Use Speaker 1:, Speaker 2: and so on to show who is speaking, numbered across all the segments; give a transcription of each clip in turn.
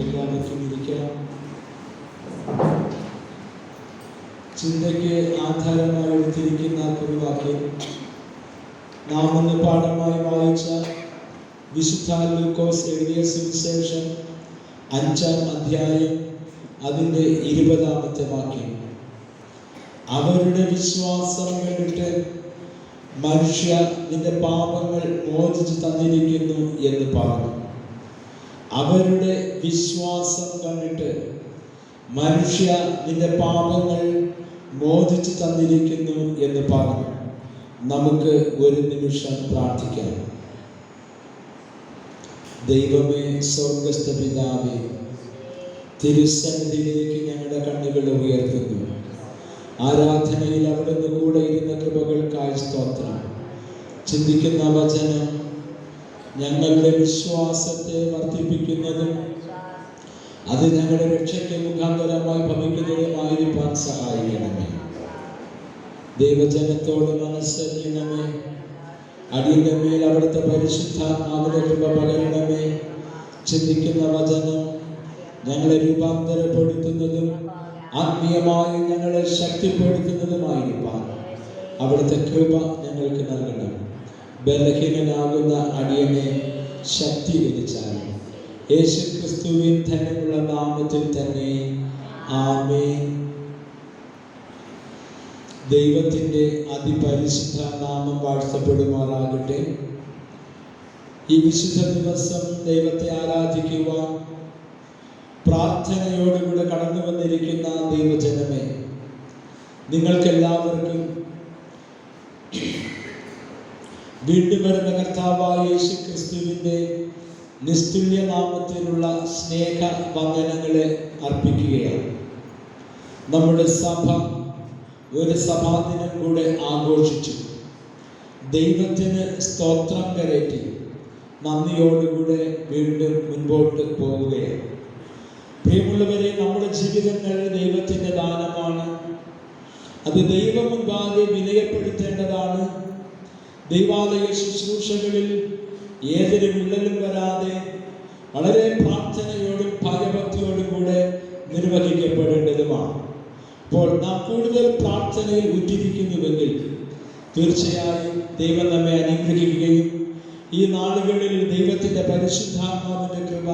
Speaker 1: എല്ലാവർക്കും ഇരിക്കാം. ചിന്തയ്ക്ക് ആധാരമായി എടുത്തിരിക്കുന്ന കുറിവാക്യം നാം ഇന്ന് പാഠമായി വായിച്ച വിശുദ്ധ ലൂക്കോസ് എഴുതിയ സുവിശേഷം 5-ാം അധ്യായം അതിൻ്റെ 20-ാമത്തെ വാക്യം. അവരുടെ വിശ്വാസം കണ്ടിട്ട് മനുഷ്യ നിന്റെ പാപങ്ങൾ മോചിച്ചു തന്നിരിക്കുന്നു എന്ന് പറഞ്ഞു. അവരുടെ വിശ്വാസം കണ്ടിട്ട് മനുഷ്യ നിന്റെ പാപങ്ങൾ മോചിച്ചു തന്നിരിക്കുന്നു എന്ന് പറഞ്ഞു. നമുക്ക് ഒരു നിമിഷം പ്രാർത്ഥിക്കാം. ദൈവമേ, സ്വർഗ്ഗസ്ഥ പിതാവേ, തിരുസന്നിധിയിലേക്ക് ഞങ്ങളുടെ കണ്ണുകൾ ഉയർത്തുന്നു. ആരാധനയിൽ അവിടുന്ന് കൂടെ ഇരുന്ന കൃപകൾക്കായി സ്തോത്രം. ചിന്തിക്കുന്ന വചനം ഞങ്ങളുടെ വിശ്വാസത്തെ വർദ്ധിപ്പിക്കുന്നതും അത് ഞങ്ങളുടെ രക്ഷയ്ക്ക് മുഖാന്തരമായി ഭവിക്കുന്നതുമായിരിക്കാൻ സഹായിക്കണമേ. ദൈവജനത്തോട് മനസ്സറിയണമേ. അടിയുടെ മേൽ അവിടുത്തെ പരിശുദ്ധാത്മാവിന്റെ കൃപ പകരണമേ. ചിന്തിക്കുന്ന വചനം ഞങ്ങളെ രൂപാന്തരപ്പെടുത്തുന്നതും ആത്മീയമായി ഞങ്ങളെ ശക്തിപ്പെടുത്തുന്നതുമായിരിക്കാൻ അവിടുത്തെ കൃപ ഞങ്ങൾക്ക് നൽകണം. ബലഹീനനാകുന്ന അടിയനെ ശക്തി ലഭിച്ചാൽ യേശു ക്രിസ്തുവിൻ ധന്യമുള്ള നാമത്തിൽ തന്നെ ആമേൻ. ദൈവത്തിൻ്റെ അതിപരിശുദ്ധ നാമം വാഴ്ത്തപ്പെടുമാറാകട്ടെ. ഈ വിശുദ്ധ ദിവസം ദൈവത്തെ ആരാധിക്കുവാൻ പ്രാർത്ഥനയോടുകൂടെ കടന്നു വന്നിരിക്കുന്ന ദൈവജനമേ, നിങ്ങൾക്കെല്ലാവർക്കും വീണ്ടും വരുന്ന കർത്താവായ യേശു ക്രിസ്തുവിൻ്റെ നിസ്തുല്യ നാമത്തിലുള്ള സ്നേഹ വന്ദനങ്ങളെ അർപ്പിക്കുകയാണ്. നമ്മുടെ സഭ ഒരു സഭാദിനം കൂടെ ആഘോഷിച്ചു. ദൈവത്തിന് സ്തോത്രം കരയറ്റി നന്ദിയോടുകൂടെ വീണ്ടും മുൻപോട്ട് പോവുകയാണ്. പ്രിയമുള്ളവരെ, നമ്മുടെ ജീവിതങ്ങൾ ദൈവത്തിൻ്റെ ദാനമാണ്. അത് ദൈവം മുൻപാകെ വിനയപ്പെടുത്തേണ്ടതാണ്. ദൈവാലയ ശുശ്രൂഷകളിൽ ഏതൊരു വിള്ളലും വരാതെ വളരെ പ്രാർത്ഥനയോടും ഭയഭക്തിയോടും കൂടെ നിർവഹിക്കപ്പെടേണ്ടതുമാണ്. അപ്പോൾ നാം കൂടുതൽ പ്രാർത്ഥനയിൽ ഉറ്റിരിക്കുന്നുവെങ്കിൽ തീർച്ചയായും ദൈവം നമ്മെ അനുഗ്രഹിക്കുകയും ഈ നാളുകളിൽ ദൈവത്തിൻ്റെ പരിശുദ്ധാത്മാവിൻ്റെ കൃപ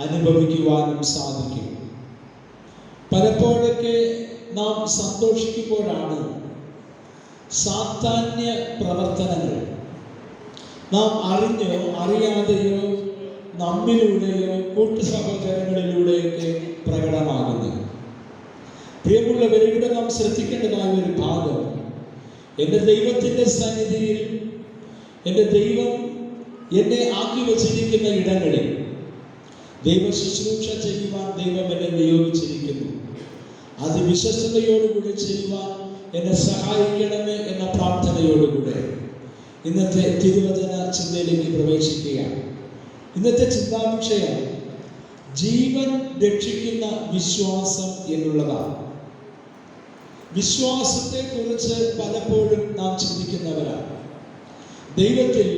Speaker 1: അനുഭവിക്കുവാനും സാധിക്കും. പലപ്പോഴൊക്കെ നാം സന്തോഷിക്കുമ്പോഴാണ് സാത്താന്യ പ്രവർത്തനങ്ങൾ നാം അറിഞ്ഞോ അറിയാതെയോ നമ്മിലൂടെയോ കൂട്ടുസഹോദരങ്ങളിലൂടെയൊക്കെ പ്രകടമാകുന്നത്. പ്രിയമുള്ളവർ, ഇവിടെ നാം ശ്രദ്ധിക്കേണ്ടതായ ഒരു ഭാഗം, എൻ്റെ ദൈവത്തിൻ്റെ സന്നിധിയിൽ എൻ്റെ ദൈവം എന്നെ ആക്കി വച്ചിരിക്കുന്ന ഇടങ്ങളിൽ ദൈവ ശുശ്രൂഷ ചെയ്യുവാൻ ദൈവം എന്നെ നിയോഗിച്ചിരിക്കുന്നു. അത് വിശ്വസ്തയോടുകൂടി ചെയ്യുവാൻ എന്നെ സഹായിക്കണമേ എന്ന പ്രാർത്ഥനയോടുകൂടെ ഇന്നത്തെ തിരുവചന ചിന്തയിലേക്ക് പ്രവേശിക്കുകയാണ്. ഇന്നത്തെ ചിന്താവിഷയം ജീവൻ രക്ഷിക്കുന്ന വിശ്വാസം എന്നുള്ളതാണ്. വിശ്വാസത്തെ കുറിച്ച് പലപ്പോഴും നാം ചിന്തിക്കുന്നവരാണ്. ദൈവത്തിൽ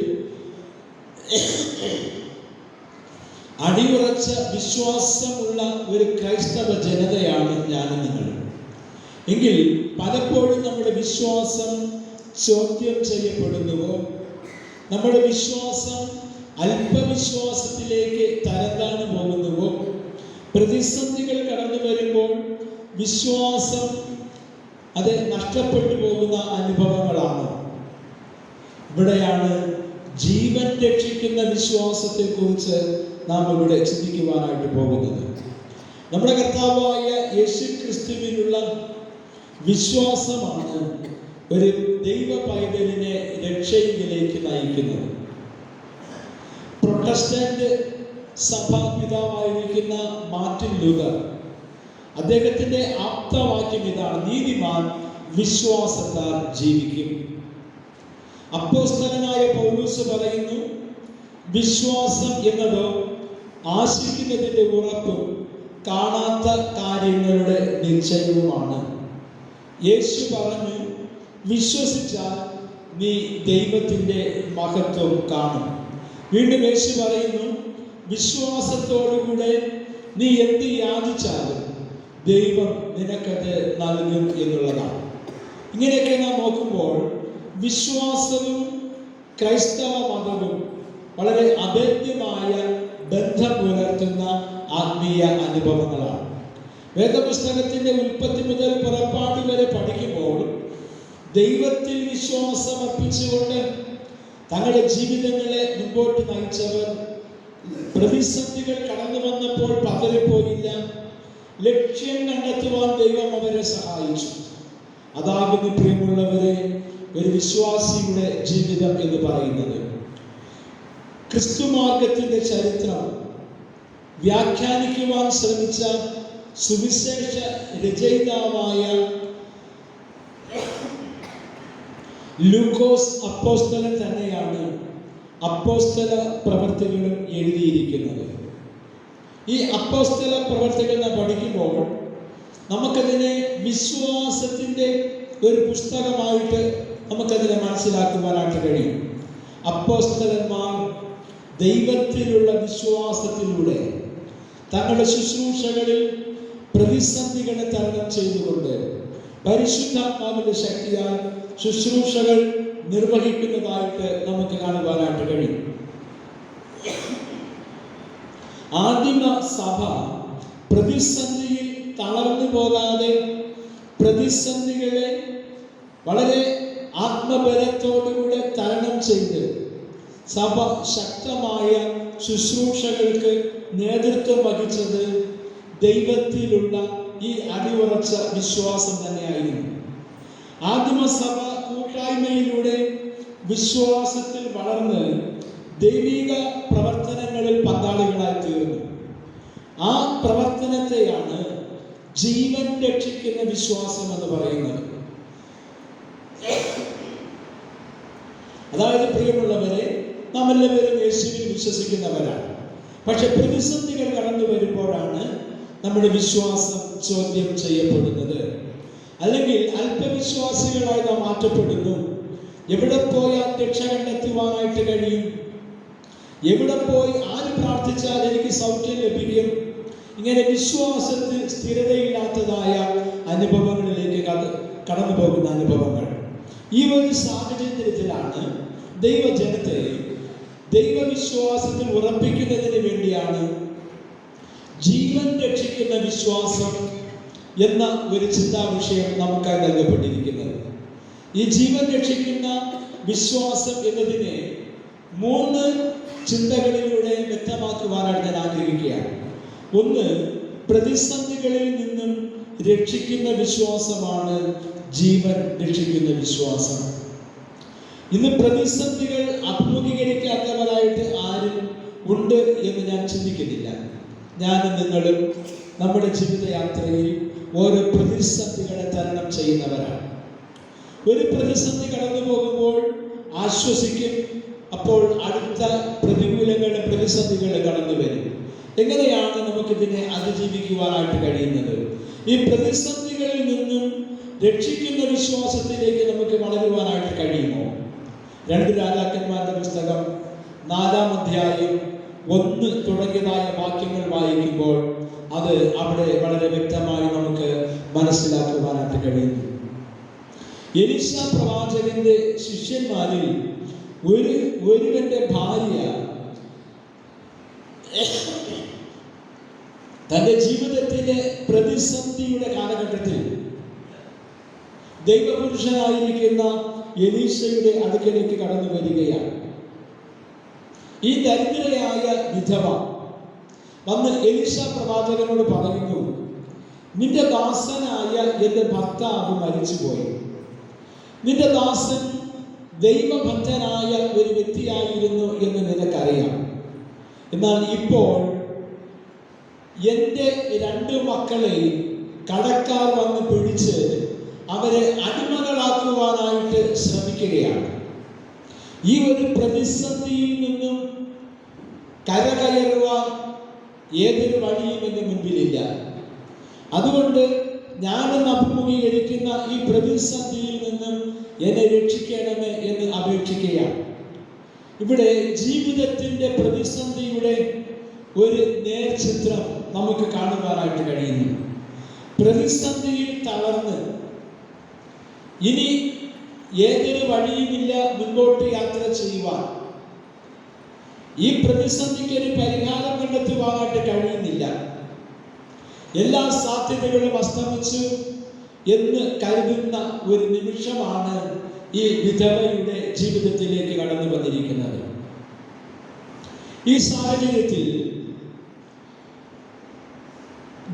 Speaker 1: അടിയുറച്ച വിശ്വാസമുള്ള ഒരു ക്രൈസ്തവ ജനതയാണ് ഞാനും നിങ്ങളും. എങ്കിൽ പലപ്പോഴും നമ്മുടെ വിശ്വാസം ചോദ്യം ചെയ്യപ്പെടുന്നുവോ, നമ്മുടെ വിശ്വാസം അല്പവിശ്വാസത്തിലേക്ക് തരംതാണു പോകുന്നുവോ, പ്രതിസന്ധികൾ കടന്നു വരുമ്പോൾ വിശ്വാസം അത് നഷ്ടപ്പെട്ടു പോകുന്ന അനുഭവങ്ങളാണ്. ഇവിടെയാണ് ജീവൻ രക്ഷിക്കുന്ന വിശ്വാസത്തെക്കുറിച്ച് നാം ഇവിടെ ചിന്തിക്കുവാനായിട്ട് പോകുന്നത്. നമ്മുടെ കർത്താവായ യേശു ക്രിസ്തുവിനുള്ള വിശ്വാസമാണ് ഒരു ദൈവ പൈതലിനെ രക്ഷയിലേക്ക് നയിക്കുന്നത്. പ്രൊട്ടസ്റ്റന്റ് സഭാ പിതാവായിരിക്കുന്ന മാർട്ടിൻ ലൂതർ, അദ്ദേഹത്തിൻ്റെ ആപ്തവാക്യം ഇതാണ്: നീതിമാൻ വിശ്വാസത്താൽ ജീവിക്കും. അപ്പോസ്തലനായ പൗലോസ് പറയുന്നു, വിശ്വാസം എന്നതോ ആശിക്കുന്നതിൻ്റെ ഉറപ്പും കാണാത്ത കാര്യങ്ങളുടെ നിശ്ചയവുമാണ്. യേശു പറഞ്ഞു, വിശ്വസിച്ചാൽ നീ ദൈവത്തിൻ്റെ മഹത്വം കാണും. വീണ്ടും യേശു പറയുന്നു, വിശ്വാസത്തോടുകൂടെ നീ എന്ത് യാചിച്ചാലും ദൈവം നിനക്കത് നൽകും എന്നുള്ളതാണ്. ഇങ്ങനെയൊക്കെ നാം നോക്കുമ്പോൾ വിശ്വാസവും ക്രൈസ്തവ മതവും വളരെ അഭേദ്യമായ ബന്ധം പുലർത്തുന്ന ആത്മീയ അനുഭവങ്ങളാണ്. വേദപുസ്തകത്തിന്റെ ഉൽപ്പത്തി മുതൽ പുറപ്പാട് വരെ പഠിക്കുമ്പോൾ ദൈവത്തിൽ വിശ്വാസം അർപ്പിച്ചുകൊണ്ട് തങ്ങളുടെ ജീവിതങ്ങളെ മുമ്പോട്ട് നയിച്ചവർ പ്രതിസന്ധികൾ കടന്നു വന്നപ്പോൾ പതറിപ്പോയില്ല. ലക്ഷ്യം കണ്ടെത്തുവാൻ ദൈവം അവരെ സഹായിച്ചു. അതാകുന്നു പ്രിയമുള്ളവരെ ഒരു വിശ്വാസിയുടെ ജീവിതം എന്ന് പറയുന്നത്. ക്രിസ്തുമാർഗത്തിന്റെ ചരിത്രം വ്യാഖ്യാനിക്കുവാൻ ശ്രമിച്ച സുവിശേഷ രചയിതാവായ ലൂക്കോസ് അപ്പോസ്തലൻ തന്നെയാണ് അപ്പോസ്തല പ്രവർത്തികളും എഴുതിയിരിക്കുന്നത്. ഈ അപ്പോസ്തല പ്രവർത്തികൾ നാം പഠിക്കുമ്പോൾ നമുക്കതിനെ വിശ്വാസത്തിൻ്റെ ഒരു പുസ്തകമായിട്ട് നമുക്കതിനെ മനസ്സിലാക്കുവാനായിട്ട് കഴിയും. അപ്പോസ്തലന്മാർ ദൈവത്തിലുള്ള വിശ്വാസത്തിലൂടെ തങ്ങളുടെ ശുശ്രൂഷകളിൽ പ്രതിസന്ധികളെ തരണം ചെയ്തുകൊണ്ട് പരിശുദ്ധാത്മാവിന്റെ ശക്തിയാൽ ശുശ്രൂഷകൾ നിർവഹിക്കുന്നതായിട്ട് നമുക്ക് കാണുവാനായിട്ട് കഴിയും. ആദിമ സഭ പ്രതിസന്ധിയിൽ തളർന്നു പോകാതെ പ്രതിസന്ധികളെ വളരെ ആത്മബലത്തോടുകൂടെ തരണം ചെയ്ത് സഭ ശക്തമായ ശുശ്രൂഷകൾക്ക് നേതൃത്വം വഹിച്ചത് ദൈവത്തിലുള്ള ഈ അടിയുറച്ച വിശ്വാസം തന്നെയായിരുന്നു. ആദിമസഭ കൂട്ടായ്മയിലൂടെ വിശ്വാസത്തിൽ വളർന്ന് ദൈവിക പ്രവർത്തനങ്ങളിൽ പങ്കാളികളായി തീർന്നു. ആ പ്രവർത്തനത്തെയാണ് ജീവൻ രക്ഷിക്കുന്ന വിശ്വാസം എന്ന് പറയുന്നത്. അതായത് പ്രിയമുള്ളവരെ, നാം എല്ലാവരും യേശുവിൽ വിശ്വസിക്കുന്നവരാണ്. പക്ഷെ പ്രതിസന്ധികൾ കടന്നു വരുമ്പോഴാണ് നമ്മുടെ വിശ്വാസം ചോദ്യം ചെയ്യപ്പെടുന്നത്. അല്ലെങ്കിൽ അല്പവിശ്വാസികളായി നാം മാറ്റപ്പെടുന്നു. എവിടെ പോയാൽ രക്ഷ കണ്ടെത്തുവാനായിട്ട് കഴിയും? എവിടെ പോയി ആര് പ്രാർത്ഥിച്ചാൽ എനിക്ക് സൗഖ്യം ലഭിക്കും? ഇങ്ങനെ വിശ്വാസത്തിൽ സ്ഥിരതയില്ലാത്തതായ അനുഭവങ്ങളിലേക്ക് കടന്നു പോകുന്ന അനുഭവങ്ങൾ. ഈ ഒരു സാഹചര്യത്തിലാണ് ദൈവജനത്തെ ദൈവവിശ്വാസത്തിൽ ഉറപ്പിക്കുന്നതിന് വേണ്ടിയാണ് ജീവൻ രക്ഷിക്കുന്ന വിശ്വാസം എന്ന ഒരു ചിന്താ വിഷയം നമുക്കായി നൽകപ്പെട്ടിരിക്കുന്നത്. ഈ ജീവൻ രക്ഷിക്കുന്ന വിശ്വാസം എന്നതിനെ 3 ചിന്തകളിലൂടെ വ്യക്തമാക്കുവാനാണ് ഞാൻ ആഗ്രഹിക്കുകയാണ്. ഒന്ന്, പ്രതിസന്ധികളിൽ നിന്നും രക്ഷിക്കുന്ന വിശ്വാസമാണ് ജീവൻ രക്ഷിക്കുന്ന വിശ്വാസം. ഇന്ന് പ്രതിസന്ധികൾ അഭിമുഖീകരിക്കാത്തവരായിട്ട് ആരും ഉണ്ട് എന്ന് ഞാൻ ചിന്തിക്കുന്നില്ല. ഞാനും നിങ്ങളും നമ്മുടെ ജീവിതയാത്രയിൽ ഓരോ പ്രതിസന്ധികളെ തരണം ചെയ്യുന്നവരാണ്. ഒരു പ്രതിസന്ധി കടന്നു പോകുമ്പോൾ ആശ്വസിക്കും, അപ്പോൾ അടുത്ത പ്രതികൂലങ്ങളുടെ പ്രതിസന്ധികൾ കടന്നു വരും. എങ്ങനെയാണ് നമുക്കിതിനെ അതിജീവിക്കുവാനായിട്ട് കഴിയുന്നത്? ഈ പ്രതിസന്ധികളിൽ നിന്നും രക്ഷിക്കുന്ന വിശ്വാസത്തിലേക്ക് നമുക്ക് വളരുവാനായിട്ട് കഴിയുമോ? 2 രാജാക്കന്മാരുടെ പുസ്തകം 4-ാം അധ്യായം 1 തുടങ്ങിയതായ വാക്യങ്ങൾ വായിക്കുമ്പോൾ അത് അവിടെ വളരെ വ്യക്തമായി നമുക്ക് മനസ്സിലാക്കുവാനായിട്ട് കഴിയുന്നു. എലീശ പ്രവാചകന്റെ ശിഷ്യന്മാരിൽ ഒരുവന്റെ ഭാര്യ തന്റെ ജീവിതത്തിലെ പ്രതിസന്ധിയുടെ കാലഘട്ടത്തിൽ ദൈവപുരുഷനായിരിക്കുന്ന എലീശയുടെ അടുക്കലേക്ക് കടന്നു വരികയാണ്. ഈ ദരിദ്രയായ വിധവ വന്ന് എലീശ പ്രവാചകനോട് പറയുന്നു, നിന്റെ ദാസനായ എൻ്റെ ഭർത്താവ് മരിച്ചുപോയി. നിന്റെ ദാസൻ ദൈവഭക്തനായ ഒരു വ്യക്തിയായിരുന്നു എന്ന് നിനക്കറിയാം. എന്നാൽ ഇപ്പോൾ എൻ്റെ 2 മക്കളെയും കടക്കാർ വന്ന് പിടിച്ച് അവരെ അടിമകളാക്കുവാനായിട്ട് ശ്രമിക്കുകയാണ്. ഈ ഒരു പ്രതിസന്ധിയിൽ നിന്നും കരകയറുവാൻ ഏതൊരു വഴിയും എൻ്റെ മുൻപിലില്ല. അതുകൊണ്ട് ഞാനെന്ന് അഭിമുഖീകരിക്കുന്ന ഈ പ്രതിസന്ധിയിൽ നിന്നും എന്നെ രക്ഷിക്കണമേ എന്ന് അപേക്ഷിക്കുകയാണ്. ഇവിടെ ജീവിതത്തിൻ്റെ പ്രതിസന്ധിയുടെ ഒരു നേർചിത്രം നമുക്ക് കാണുവാനായിട്ട് കഴിയുന്നു. പ്രതിസന്ധിയിൽ തളർന്ന് ഇനി ഏതൊരു വഴിയുമില്ല മുൻപോട്ട് യാത്ര ചെയ്യുവാൻ, ഈ പ്രതിസന്ധിക്ക് ഒരു പരിഹാരം കണ്ടെത്തുവാനായിട്ട് കഴിയുന്നില്ല, എല്ലാ സാധ്യതകളും അസ്തമിച്ചു എന്ന് കരുതുന്ന ഒരു നിമിഷമാണ് ഈ വിധവയുടെ ജീവിതത്തിലേക്ക് കടന്നു വന്നിരിക്കുന്നത്. ഈ സാഹചര്യത്തിൽ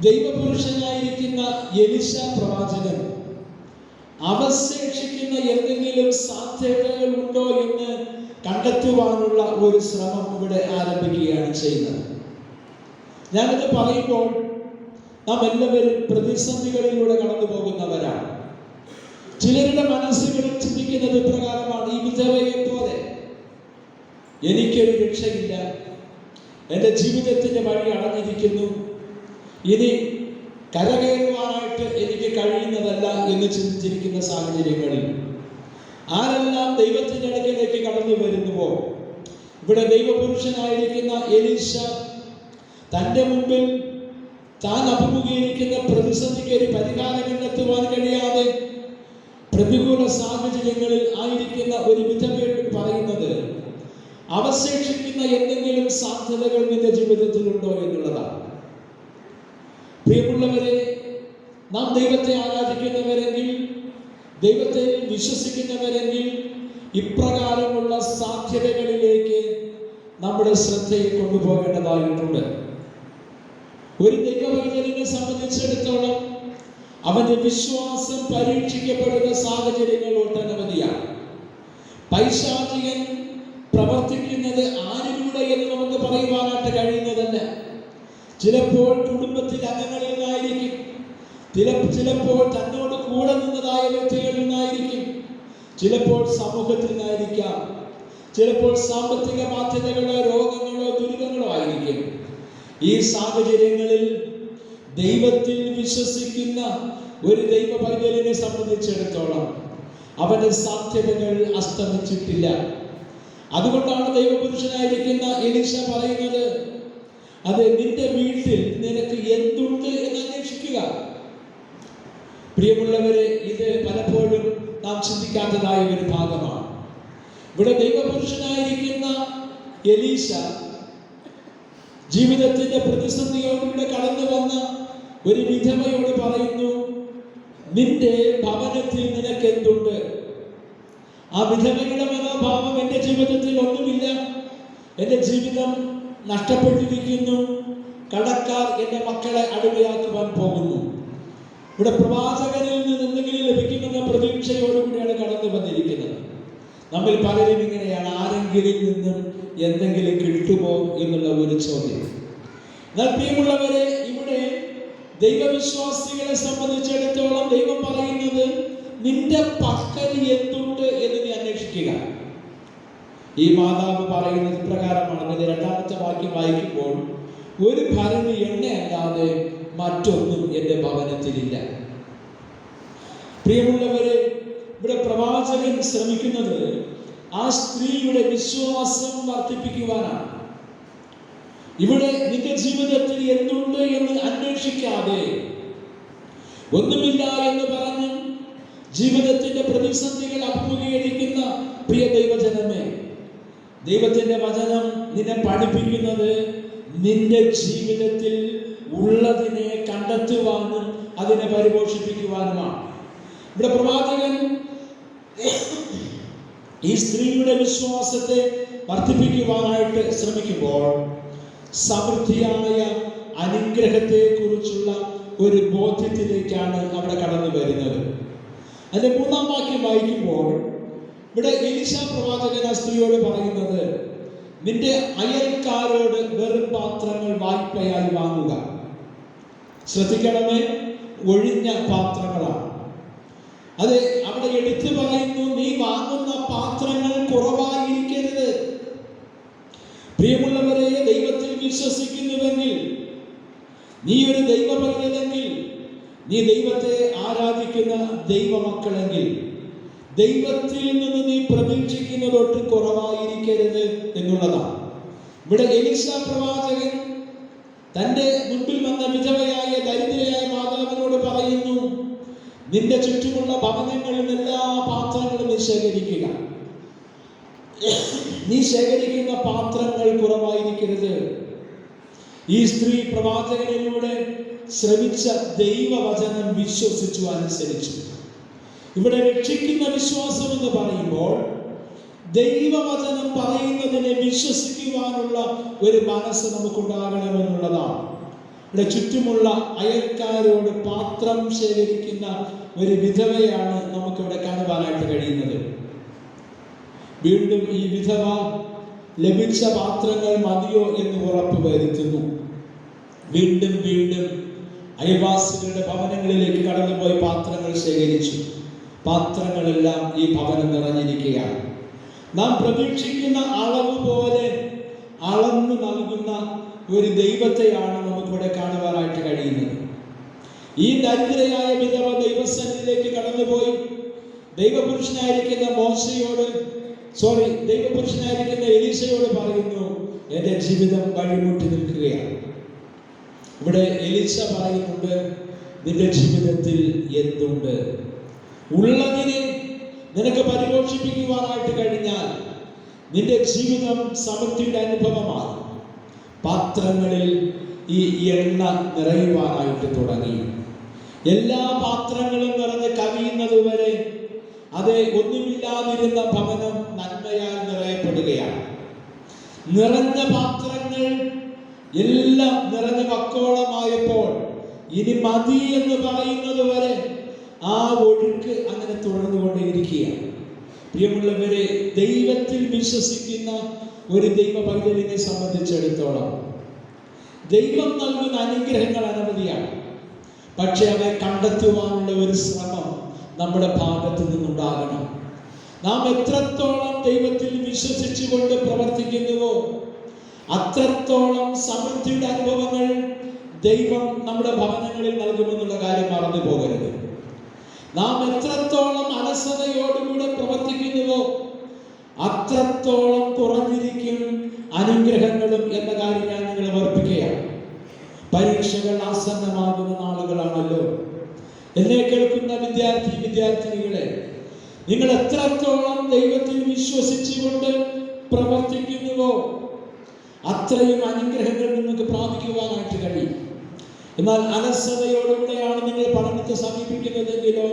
Speaker 1: ദൈവപുരുഷനായിരിക്കുന്ന എലീശ പ്രവാചകൻ അവശേഷിക്കുന്ന എന്തെങ്കിലും സാധ്യതകൾ ഉണ്ടോ എന്ന് കണ്ടെത്തുവാനുള്ള ഒരു ശ്രമം ഇവിടെ ആരംഭിക്കുകയാണ് ചെയ്യുന്നത്. ഞാനിത് പറയുമ്പോൾ നാം എല്ലാവരും പ്രതിസന്ധികളിലൂടെ കടന്നു പോകുന്നവരാണ്. ചിലരുടെ മനസ്സുകളിൽ ചിന്തിക്കുന്നത് പ്രകാരമാണ്, ഈ വിധവയെ പോലെ എനിക്കൊരു രക്ഷയില്ല, എൻ്റെ ജീവിതത്തിൻ്റെ വഴി അടഞ്ഞിരിക്കുന്നു, ഇനി കരകയറുവാനായിട്ട് എനിക്ക് കഴിയുന്നതല്ല എന്ന് ചിന്തിച്ചിരിക്കുന്ന സാഹചര്യങ്ങളിൽ ആരെല്ലാം ദൈവത്തിൻ്റെ അടുക്കലേക്ക് കടന്നു വരുന്നുവോ, ഇവിടെ ദൈവപുരുഷനായിരിക്കുന്ന എലീശ തൻ്റെ മുമ്പിൽ താൻ അഭിമുഖീകരിക്കുന്ന പ്രതിസന്ധിക്ക് ഒരു പരിഹാരം കണ്ടെത്തുവാൻ കഴിയാതെ പ്രതികൂല സാഹചര്യങ്ങളിൽ ആയിരിക്കുന്ന ഒരു വിധവയോട് പറയുന്നത്, അവശേഷിക്കുന്ന എന്തെങ്കിലും സാധ്യതകൾ നിന്റെ ജീവിതത്തിലുണ്ടോ എന്നുള്ളതാണ്. പ്രിയമുള്ളവരെ, നാം ദൈവത്തെ ആരാധിക്കുന്നവരെങ്കിൽ, ദൈവത്തെ വിശ്വസിക്കുന്നവരെങ്കിൽ ഇപ്രകാരമുള്ള സാധ്യതകളിലേക്ക് നമ്മുടെ ശ്രദ്ധയെ കൊണ്ടുപോകേണ്ടതായിട്ടുണ്ട്. ഒരു ദൈവവൈദ്യനെ സംബന്ധിച്ചിടത്തോളം അവന്റെ വിശ്വാസം പരീക്ഷിക്കപ്പെടുന്ന സാഹചര്യങ്ങൾ ഒട്ടനവധിയാണ്. പൈശാചികൻ പ്രവർത്തിക്കുന്നത് ആരിലൂടെ എന്ന് നമുക്ക് പറയുവാനായിട്ട് കഴിയുന്നതല്ല. ചിലപ്പോൾ കുടുംബത്തിലെ അംഗങ്ങളിൽ നിന്നായിരിക്കും, ചിലപ്പോൾ തന്നോട് കൂടെ നിന്നതായ വ്യക്തികളിൽ നിന്നായിരിക്കും, ചിലപ്പോൾ സമൂഹത്തിൽ നിന്നായിരിക്കാം, ചിലപ്പോൾ സാമ്പത്തിക ബാധ്യതകളോ രോഗങ്ങളോ ദുരിതങ്ങളോ ആയിരിക്കും. ഈ സാഹചര്യങ്ങളിൽ ദൈവത്തിൽ വിശ്വസിക്കുന്ന ഒരു ദൈവ പൈതലിനെ സംബന്ധിച്ചിടത്തോളം അവന്റെ സാധ്യതകൾ അസ്തമിച്ചിട്ടില്ല. അതുകൊണ്ടാണ് ദൈവപുരുഷനായിരിക്കുന്ന എലീശ പറയുന്നത്, അത് നിന്റെ വീട്ടിൽ നിനക്ക് എന്തുണ്ട് എന്ന് അന്വേഷിക്കുക. പ്രിയമുള്ളവരെ, ഇത് പലപ്പോഴും നാം ചിന്തിക്കാത്തതായ ഒരു ഭാഗമാണ്. ഇവിടെ ദൈവപുരുഷനായിരിക്കുന്ന എലീശ ജീവിതത്തിന്റെ പ്രതിസന്ധിയോടുകൂടെ കടന്നു വന്ന ഒരു വിധവയോട് പറയുന്നു, നിന്റെ ഭവനത്തിൽ നിനക്ക് എന്തുണ്ട്? ആ വിധവയുടെ മനോഭാവം, എൻ്റെ ജീവിതത്തിൽ ഒന്നുമില്ല, എൻ്റെ ജീവിതം നഷ്ടപ്പെട്ടിരിക്കുന്നു, കടക്കാർ എൻ്റെ മക്കളെ അടിമയാക്കുവാൻ പോകുന്നു. ഇവിടെ പ്രവാചകനിൽ നിന്ന് എന്തെങ്കിലും ലഭിക്കുമെന്ന പ്രതീക്ഷയോടുകൂടിയാണ് കടന്നു വന്നിരിക്കുന്നത്. നമ്മിൽ പലരും ഇങ്ങനെയാണ്, ആരെങ്കിലും നിന്നും എന്തെങ്കിലും കിട്ടുമോ എന്നുള്ള ഒരു ചോദ്യം. എന്നാൽ പ്രിയമുള്ളവരെ, ഇവിടെ ദൈവവിശ്വാസികളെ സംബന്ധിച്ചിടത്തോളം ദൈവം പറയുന്നത്, നിന്റെ പക്കൽ എന്തുണ്ട് എന്ന് നീ അന്വേഷിക്കുക. ഈ മാതാവ് പറയുന്നത് പ്രകാരമാണ്. അതിന്റെ 2ാമത്തെ വാക്യം വായിക്കുമ്പോൾ, ഒരു ഭരണി എണ്ണയല്ലാതെ മറ്റൊന്നും എൻ്റെ ഭവനത്തിലില്ല. പ്രിയമുള്ളവരെ, ഇവിടെ പ്രവാചകൻ ശ്രമിക്കുന്നത് ആ സ്ത്രീയുടെ വിശ്വാസം വർദ്ധിപ്പിക്കുവാനാണ്. ഇവിടെ നിന്റെ ജീവിതത്തിൽ എന്തുണ്ട് എന്ന് അന്വേഷിക്കാതെ, ഒന്നുമില്ല എന്ന് പറഞ്ഞ് ജീവിതത്തിന്റെ പ്രതിസന്ധികൾ അഭിമുഖീകരിക്കുന്ന പ്രിയ ദൈവജനമേ, ദൈവത്തിന്റെ വചനം നിന്നെ പഠിപ്പിക്കുന്നത് നിന്റെ ജീവിതത്തിൽ ഉള്ളതിനെ കണ്ടെത്തുവാനും അതിനെ പരിപോഷിപ്പിക്കുവാനുമാണ്. ഇവിടെ പ്രവാചകൻ ഈ സ്ത്രീയുടെ വിശ്വാസത്തെ വർദ്ധിപ്പിക്കുവാനായിട്ട് ശ്രമിക്കുമ്പോൾ സമൃദ്ധിയായ അനുഗ്രഹത്തെ കുറിച്ചുള്ള ഒരു ബോധ്യത്തിലേക്കാണ് അവിടെ കടന്നു വരുന്നത്. അതിന്റെ 3-ാം വാക്യം വായിക്കുമ്പോൾ ഇവിടെ എലീശ പ്രവാചകൻ ആ സ്ത്രീയോട് പറയുന്നത്, നിന്റെ അയൽക്കാരോട് വെറും പാത്രങ്ങൾ വായ്പയായി വാങ്ങുക. ശ്രദ്ധിക്കണമേ, ഒഴിഞ്ഞ പാത്രങ്ങളാണ്. അത് അവിടെ എടുത്തു പറയുന്നു, നീ വാങ്ങുന്ന പാത്രങ്ങൾ കുറവായിരിക്കരുത്. പ്രിയമുള്ളവരെ, ദൈവത്തിൽ വിശ്വസിക്കുന്നുവെങ്കിൽ, നീ ഒരു ദൈവമക്കളെങ്കിൽ, നീ ദൈവത്തെ ആരാധിക്കുന്ന ദൈവമക്കളെങ്കിൽ, ദൈവത്തിൽ നിന്ന് നീ പ്രതീക്ഷിക്കുന്നതൊട്ട് കുറവായിരിക്കരുത് എന്നുള്ളതാണ്. ഇവിടെ എലീശ പ്രവാചകൻ തൻ്റെ മുൻപിൽ വന്ന വിധവയായ ദരിദ്രയായ മാതാവിനോട് പറയുന്നു, നിന്റെ ചുറ്റുമുള്ള ഭവനങ്ങളിൽ എല്ലാ പാത്രങ്ങളും നീ ശേഖരിക്കുക. നീ ശേഖരിക്കുന്ന പാത്രങ്ങൾ കുറവായിരിക്കരുത്. ഈ സ്ത്രീ പ്രവാചകനിലൂടെ ശ്രമിച്ച ദൈവവചനം വിശ്വസിച്ചു, അനുസരിച്ചു. ഇവിടെ രക്ഷിക്കുന്ന വിശ്വാസം എന്ന് പറയുമ്പോൾ ദൈവവചനം പറയുന്നതിനെ വിശ്വസിക്കുവാനുള്ള ഒരു മനസ്സ് നമുക്കുണ്ടാകണമെന്നുള്ളതാണ്. ഇവിടെ ചുറ്റുമുള്ള അയൽക്കാരോട് പാത്രം ശേഖരിക്കുന്ന ഒരു വിധവയാണ് നമുക്കിവിടെ കാണുവാനായിട്ട് കഴിയുന്നത്. വീണ്ടും ഈ വിധവ ലഭിച്ച പാത്രങ്ങൾ മതിയോ എന്ന് ഉറപ്പ് വരുത്തുന്നു. വീണ്ടും വീണ്ടും അയൽവാസികളുടെ ഭവനങ്ങളിലേക്ക് കടന്നുപോയി പാത്രങ്ങൾ ശേഖരിച്ചു. പാത്രങ്ങളെല്ലാം ഈ ഭവനം നിറഞ്ഞിരിക്കുകയാണ്. നാം പ്രതീക്ഷിക്കുന്ന അളവ് പോലെ അളന്നു നൽകുന്ന ഒരു ദൈവത്തെയാണ് നമുക്കിവിടെ കാണുവാനായിട്ട് കഴിയുന്നത്. ഈ ദരിദ്രയായ വിധവ ദൈവസന്നിധിയിലേക്ക് കടന്നുപോയി ദൈവപുരുഷനായിരിക്കുന്ന എലീശയോട് പറയുന്നു, എൻ്റെ ജീവിതം വഴിമുട്ടി നിൽക്കുകയാണ്. ഇവിടെ എലീശ പറയുന്നുണ്ട്, നിന്റെ ജീവിതത്തിൽ എന്തുണ്ട്? ഉള്ളതിനെ നിനക്ക് പരിപോഷിപ്പിക്കുവാനായിട്ട് കഴിഞ്ഞാൽ നിന്റെ ജീവിതം സമൃദ്ധിയുടെ അനുഭവമാണ്. പാത്രങ്ങളിൽ ഈ എണ്ണ നിറയുവാനായിട്ട് തുടങ്ങി. എല്ലാ പാത്രങ്ങളും നിറഞ്ഞ് കവിയുന്നത് വരെ അതെ ഒന്നുമില്ലാതിരുന്ന ഭവനം നന്മയാൽ നിറയപ്പെടുകയാണ്. നിറഞ്ഞ പാത്രങ്ങൾ എല്ലാം നിറഞ്ഞ വക്കോളമായപ്പോൾ ഇനി മതി എന്ന് പറയുന്നത് വരെ ആ ഒഴുക്ക് അങ്ങനെ തുടർന്നുകൊണ്ടേയിരിക്കുകയാണ്. പ്രിയമുള്ളവരെ, ദൈവത്തിൽ വിശ്വസിക്കുന്ന ഒരു ദൈവ പൈതലിനെ സംബന്ധിച്ചിടത്തോളം ദൈവം നൽകുന്ന അനുഗ്രഹങ്ങൾ അനവധിയാണ്. പക്ഷെ അവയെ കണ്ടെത്തുവാനുള്ള ഒരു ശ്രമം നമ്മുടെ ഭാഗത്തു നിന്നുണ്ടാകണം. നാം എത്രത്തോളം ദൈവത്തിൽ വിശ്വസിച്ചുകൊണ്ട് പ്രവർത്തിക്കുന്നുവോ അത്രത്തോളം സമൃദ്ധിയുടെ അനുഭവങ്ങൾ ദൈവം നമ്മുടെ ഭവനങ്ങളിൽ നൽകുമെന്നുള്ള കാര്യം മറന്നു പോകരുത്. നാം എത്രത്തോളം അലസതയോടുകൂടെ പ്രവർത്തിക്കുന്നുവോ അത്രത്തോളം കുറഞ്ഞിരിക്കും അനുഗ്രഹങ്ങളും എന്ന കാര്യം ഞാൻ നിങ്ങളെ ഓർപ്പിക്കുകയാണ്. പരീക്ഷകൾ ആസന്നമാകുന്ന നാളുകളാണല്ലോ. എന്നെ കേൾക്കുന്ന വിദ്യാർത്ഥിനികളെ, നിങ്ങൾ എത്രത്തോളം ദൈവത്തിൽ വിശ്വസിച്ചുകൊണ്ട് പ്രവർത്തിക്കുന്നുവോ അത്രയും അനുഗ്രഹങ്ങൾ നിങ്ങൾക്ക് പ്രാപിക്കുവാനായിട്ട് കഴിയും. എന്നാൽ അലസതയോടുകൂടെയാണ് നിങ്ങൾ പഠനത്തെ സമീപിക്കുന്നതെങ്കിലോ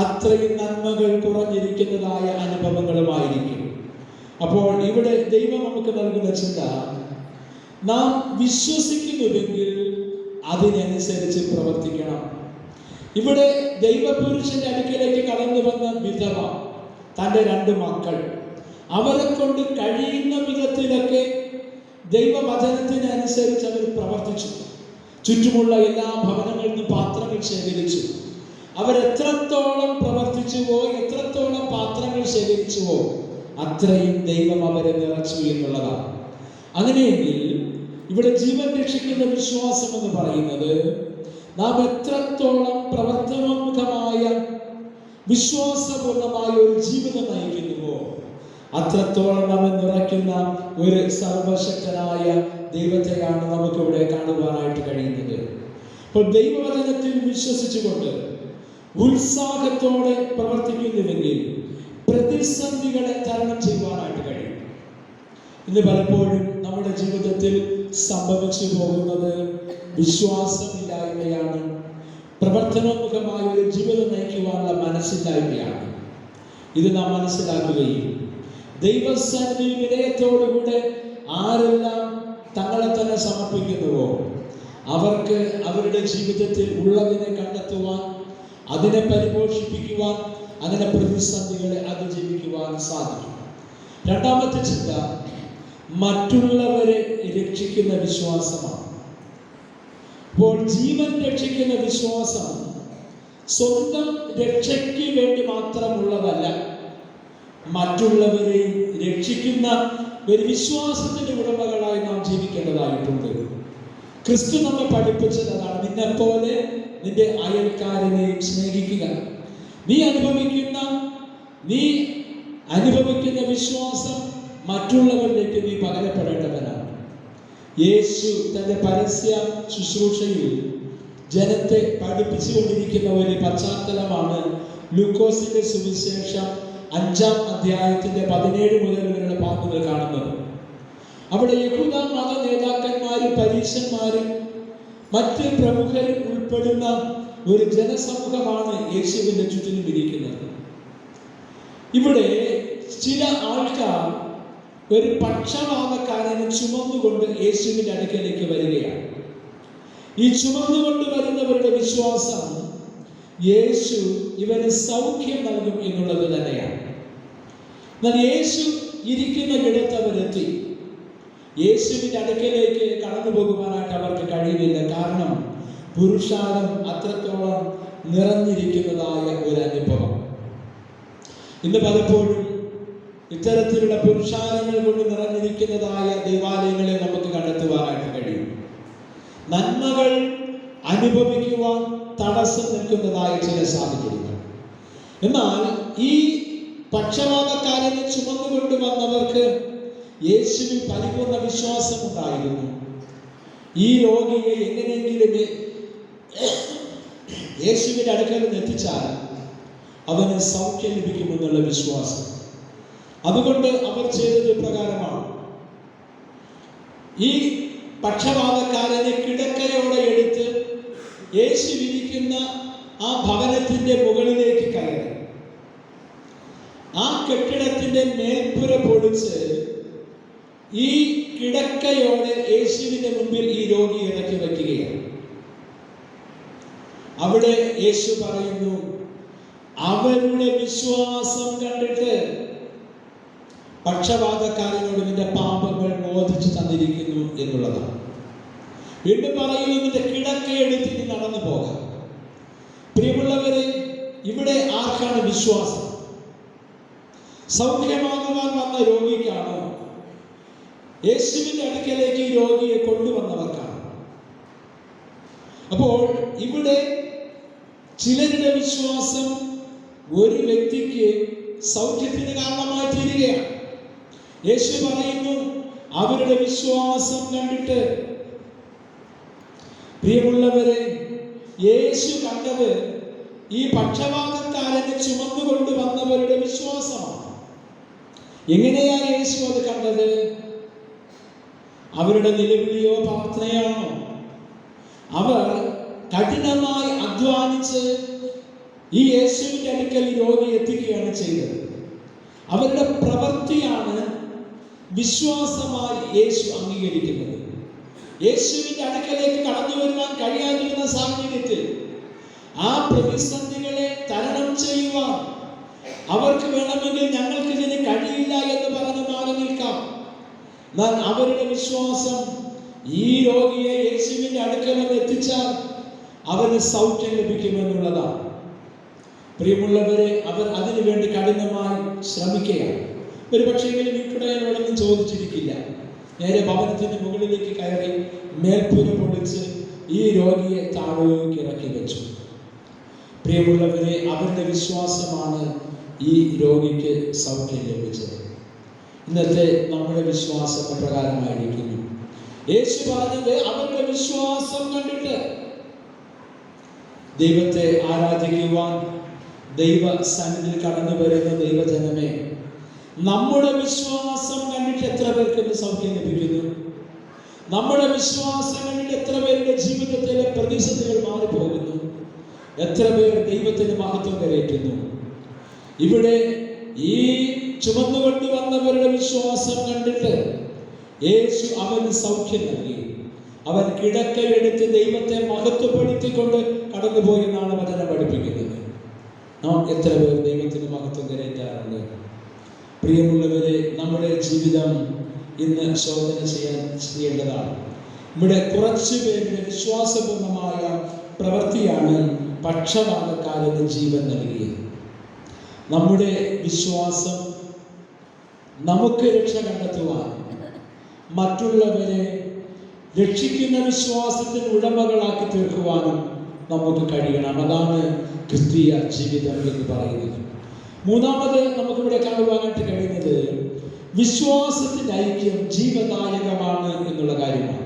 Speaker 1: അത്രയും നന്മകൾ കുറഞ്ഞിരിക്കുന്നതായ അനുഭവങ്ങളുമായിരിക്കും. അപ്പോൾ ഇവിടെ ദൈവം നമുക്ക് നൽകുന്ന ചിന്ത, നാം വിശ്വസിക്കുന്നുവെങ്കിൽ അതിനനുസരിച്ച് പ്രവർത്തിക്കണം. ഇവിടെ ദൈവപുരുഷന്റെ അടുക്കലേക്ക് കടന്നു വന്ന വിധവ, തൻ്റെ 2 മക്കൾ, അവരെ കൊണ്ട് കഴിയുന്ന വിധത്തിലൊക്കെ ദൈവവചനത്തിനനുസരിച്ച് അവർ പ്രവർത്തിച്ചു. ചുറ്റുമുള്ള എല്ലാ ഭവനങ്ങളിൽ നിന്നും പാത്രങ്ങൾ ശേഖരിച്ചു. അവരെത്രത്തോളം പ്രവർത്തിച്ചുവോ, എത്രത്തോളം പാത്രങ്ങൾ ശേഖരിച്ചുവോ അത്രയും ദൈവം അവരെ നിറച്ചു എന്നുള്ളതാണ്. അങ്ങനെയെങ്കിൽ ഇവിടെ ജീവൻ രക്ഷിക്കുന്ന വിശ്വാസം എന്ന് പറയുന്നത് നാം എത്രത്തോളം പ്രവർത്തനോന്മുഖമായ വിശ്വാസപൂർണമായ ഒരു ജീവിതം നയിക്കുന്നുവോ അത്രത്തോളം നമ്മെ നിറയ്ക്കുന്ന ഒരു സർവശക്തനായ ദൈവത്തെയാണ് നമുക്കിവിടെ കാണുവാനായിട്ട് കഴിയുന്നത്. അപ്പോൾ ദൈവവചനത്തിൽ വിശ്വസിച്ചുകൊണ്ട് ഉത്സാഹത്തോടെ പ്രവർത്തിക്കുന്നുവെങ്കിൽ പ്രതിസന്ധികളെ തരണം ചെയ്യുവാനായിട്ട് കഴിയും. ഇന്ന് പലപ്പോഴും നമ്മുടെ ജീവിതത്തിൽ സംഭവിച്ചു പോകുന്നത് വിശ്വാസമില്ലായ്മയാണ്. പ്രവർത്തനോന്മുഖമായ ഒരു ജീവിതം നയിക്കുവാനുള്ള മനസ്സില്ലായ്മയാണ്. ഇത് നാം മനസ്സിലാക്കുകയും ദൈവസന്നിധിയിൽ വിനയത്തോടുകൂടെ ആരെല്ലാം തങ്ങളെ തന്നെ സമർപ്പിക്കുന്നുവോ അവർക്ക് അവരുടെ ജീവിതത്തിൽ ഉള്ളതിനെ കണ്ടെത്തുവാൻ, അതിനെ പരിപോഷിപ്പിക്കുവാൻ, അതിനെ പ്രതിസന്ധികളെ അതിജീവിക്കുവാൻ സാധിക്കും. രണ്ടാമത്തെ ചിന്ത മറ്റുള്ളവരെ രക്ഷിക്കുന്ന വിശ്വാസമാണ്. അപ്പോൾ ജീവൻ രക്ഷിക്കുന്ന വിശ്വാസം സ്വന്തം രക്ഷയ്ക്ക് വേണ്ടി മാത്രമുള്ളതല്ല, മറ്റുള്ളവരെ രക്ഷിക്കുന്ന ഒരു വിശ്വാസത്തിന്റെ ഉടമകളായി നാം ജീവിക്കേണ്ടതായിട്ടുണ്ട്. ക്രിസ്തു നമ്മെ പഠിപ്പിച്ചത് അതാണ്. നിന്നെപ്പോലെ നിന്റെ അയൽക്കാരനെയും സ്നേഹിക്കുക. നീ അനുഭവിക്കുന്ന വിശ്വാസം മറ്റുള്ളവരിലേക്ക് നീ പകരപ്പെടേണ്ടവനാണ്. യേശു തന്റെ പരസ്യ ശുശ്രൂഷയിൽ ജനത്തെ പഠിപ്പിച്ചുകൊണ്ടിരിക്കുന്ന ഒരു പശ്ചാത്തലമാണ് ലൂക്കോസിന്റെ സുവിശേഷം 5-ാം അധ്യായത്തിന്റെ 17 മുതലുള്ള ഭാഗങ്ങൾ കാണുന്നത്. അവിടെ യഹൂദ മത നേതാക്കന്മാരും പരീശന്മാരും മറ്റ് പ്രമുഖരും ഉൾപ്പെടുന്ന ഒരു ജനസമൂഹമാണ് യേശുവിന്റെ ചുറ്റിനും ഇരിക്കുന്നത്. ഇവിടെ ചില ആൾക്കാർ ഒരു പക്ഷപാതക്കാരനെ ചുമന്നുകൊണ്ട് യേശുവിന്റെ അടുക്കലേക്ക് വരികയാണ്. ഈ ചുമന്നുകൊണ്ട് വരുന്നവരുടെ വിശ്വാസം യേശു ഇവന് സൗഖ്യം നൽകും എന്നുള്ളത് തന്നെയാണ്. എന്നാൽ യേശു ഇരിക്കുന്ന ഇടത്ത് അവരെത്തി. യേശുവിന്റെ അടുക്കലേക്ക് കടന്നു പോകുവാനായിട്ട് അവർക്ക് കഴിയുന്നില്ല. കാരണം പുരുഷാരം അത്രത്തോളം നിറഞ്ഞിരിക്കുന്നതായ ഒരു അനുഭവം. ഇന്ന് പലപ്പോഴും ഇത്തരത്തിലുള്ള പുരുഷാരങ്ങൾ കൊണ്ട് നിറഞ്ഞിരിക്കുന്നതായ ദേവാലയങ്ങളെ നമുക്ക് കണ്ടെത്തുവാനായിട്ട് കഴിയും. നന്മകൾ അനുഭവിക്കുവാൻ തടസ്സം നിൽക്കുന്നതായ ചില സാഹചര്യങ്ങൾ. എന്നാൽ ഈ പക്ഷപാതക്കാരനെ ചുമന്നുകൊണ്ട് വന്നവർക്ക് യേശുവിൽ പരിപൂർണ്ണ വിശ്വാസം ഉണ്ടായിരുന്നു. ഈ രോഗിയെ എങ്ങനെയെങ്കിലും യേശുവിന്റെ അടുക്കൽ എത്തിച്ചാൽ അവന് സൗഖ്യം ലഭിക്കുമെന്നുള്ള വിശ്വാസം. അതുകൊണ്ട് അവർ ചെയ്തത് പ്രകാരമാണ്. ഈ പക്ഷപാതക്കാരനെ കിടക്കയോടെ എടുത്ത് യേശു ഇരിക്കുന്ന ആ ഭവനത്തിന്റെ മുകളിലേക്ക് കയറി ആ കെട്ടിടത്തിന്റെ മേൽപ്പുര പൊളിച്ച് ഈ കിടക്കയോടെ യേശുവിന്റെ മുമ്പിൽ ഈ രോഗി ഇറക്കി വയ്ക്കുകയാണ്. അവിടെ യേശു പറയുന്നു, അവരുടെ വിശ്വാസം കണ്ടിട്ട് പക്ഷപാതക്കാരനോട് നിന്റെ പാപങ്ങൾ മോചിച്ചു തന്നിരിക്കുന്നു എന്നുള്ളതാണ്. വീണ്ടും പറയുന്നു, നിന്റെ കിടക്കയെടുത്ത് നീ നടന്നു പോകാം. പ്രിയമുള്ളവരെ, ഇവിടെ ആർക്കാണ് വിശ്വാസം? സൗഖ്യമാകുവാൻ വന്ന രോഗിക്കാണോ? യേശുവിന്റെ അടുക്കലേക്ക് ഈ രോഗിയെ കൊണ്ടുവന്നവർക്കാണ്. അപ്പോൾ ഇവിടെ ചിലരുടെ വിശ്വാസം ഒരു വ്യക്തിക്ക് സൗഖ്യത്തിന് കാരണമായി തീരുകയാണ്. യേശു പറയുന്നു, അവരുടെ വിശ്വാസം കണ്ടിട്ട്. പ്രിയമുള്ളവരെ, യേശു കണ്ടത് ഈ പക്ഷപാതക്കാരനെ ചുമന്നുകൊണ്ട് വന്നവരുടെ വിശ്വാസമാണ്. എങ്ങനെയാണ് യേശു അത് കണ്ടത്? അവരുടെ നിലവിളിയോ പ്രാർത്ഥനയാണോ? അവർ കഠിനമായി അധ്വാനിച്ച് ഈ യേശുവിന്റെ അടുക്കൽ രോഗി എത്തിക്കുകയാണ് ചെയ്തത്. അവരുടെ പ്രവൃത്തിയാണ് വിശ്വാസമായി യേശു അംഗീകരിക്കുന്നത്. യേശുവിന്റെ അടുക്കലേക്ക് കടന്നു വരുവാൻ കഴിയാതിരുന്ന സാഹചര്യത്തിൽ ആ പ്രതിസന്ധികളെ തരണം ചെയ്യുവാൻ അവർക്ക് വേണമെങ്കിൽ ഞങ്ങൾക്ക് ഇതിന് കഴിയില്ല എന്ന് പറഞ്ഞ് മാറി നിൽക്കാം. എന്നാൽ അവരുടെ വിശ്വാസം ഈ രോഗിയെ യേശുവിന്റെ അടുക്കൽ എത്തിച്ചാൽ അവന് സൗഖ്യം ലഭിക്കുമെന്നുള്ളതാണ്. പ്രിയമുള്ളവരെ, അവർ അതിനു വേണ്ടി കഠിനമായി ശ്രമിക്കുകയാണ്. ഒരു പക്ഷേ വീട്ടുടയനോടൊന്നും ചോദിച്ചിരിക്കില്ല. നേരെ ഭവനത്തിന്റെ മുകളിലേക്ക് കയറി മേൽപ്പുര പൊളിച്ച് ഈ രോഗിയെ താഴേക്ക് ഇറക്കി വെച്ചു. പ്രിയമുള്ളവരെ, അവരുടെ വിശ്വാസമാണ് ഈ രോഗിക്ക് സൗഖ്യം ലഭിച്ചത്. ഇന്നത്തെ നമ്മുടെ വിശ്വാസം പ്രകാരമായിരിക്കുന്നു. യേശു പറഞ്ഞത് അവരുടെ വിശ്വാസം കണ്ടിട്ട്. ദൈവത്തെ ആരാധിക്കുവാൻ ദൈവ സന്നിധിയിൽ കടന്നു വരുന്ന ദൈവജനമേ, നമ്മുടെ വിശ്വാസം കണ്ടിട്ട് എത്ര പേർക്ക് സൗഖ്യം ലഭിക്കുന്നു? നമ്മുടെ വിശ്വാസം കണ്ടിട്ട് എത്ര പേരുടെ ജീവിതത്തിലെ പ്രതിസന്ധികൾ മാറിപ്പോകുന്നു? എത്ര പേർ ദൈവത്തിന് മഹത്വം കരയറ്റുന്നു? ഇവിടെ ഈ ചുമന്നുകൊണ്ട് വന്നവരുടെ വിശ്വാസം കണ്ടിട്ട് യേശു അവന് സൗഖ്യം നൽകി. അവൻ കിടക്കയെടുത്ത് ദൈവത്തെ മഹത്വപ്പെടുത്തിക്കൊണ്ട് കടന്നുപോയി എന്നാണ് വചനം പഠിപ്പിക്കുന്നത്. നാം എത്ര പേർ ദൈവത്തിന് മഹത്വം കരയറ്റാറുണ്ട്? പ്രിയമുള്ളവരെ, നമ്മുടെ ജീവിതം ഇന്ന് ശോധന ചെയ്യേണ്ടതാണ്. ഇവിടെ കുറച്ചു പേരുടെ വിശ്വാസപൂർണമായ പ്രവൃത്തിയാണ് പക്ഷപാതക്കാരന് ജീവൻ നൽകിയത്. നമ്മുടെ വിശ്വാസം നമുക്ക് രക്ഷ കണ്ടെത്തുവാൻ, മറ്റുള്ളവരെ രക്ഷിക്കുന്ന വിശ്വാസത്തിന് ഉടമകളാക്കി തീർക്കുവാനും നമുക്ക് കഴിയണം. അതാണ് ക്രിസ്തീയ ജീവിതം എന്ന് പറയുന്നത്. മൂന്നാമത് നമുക്കിവിടെ കാണുവാനായിട്ട് കഴിയുന്നത്, വിശ്വാസത്തിന്റെ ഐക്യം ജീവദായകമാണ് എന്നുള്ള കാര്യമാണ്.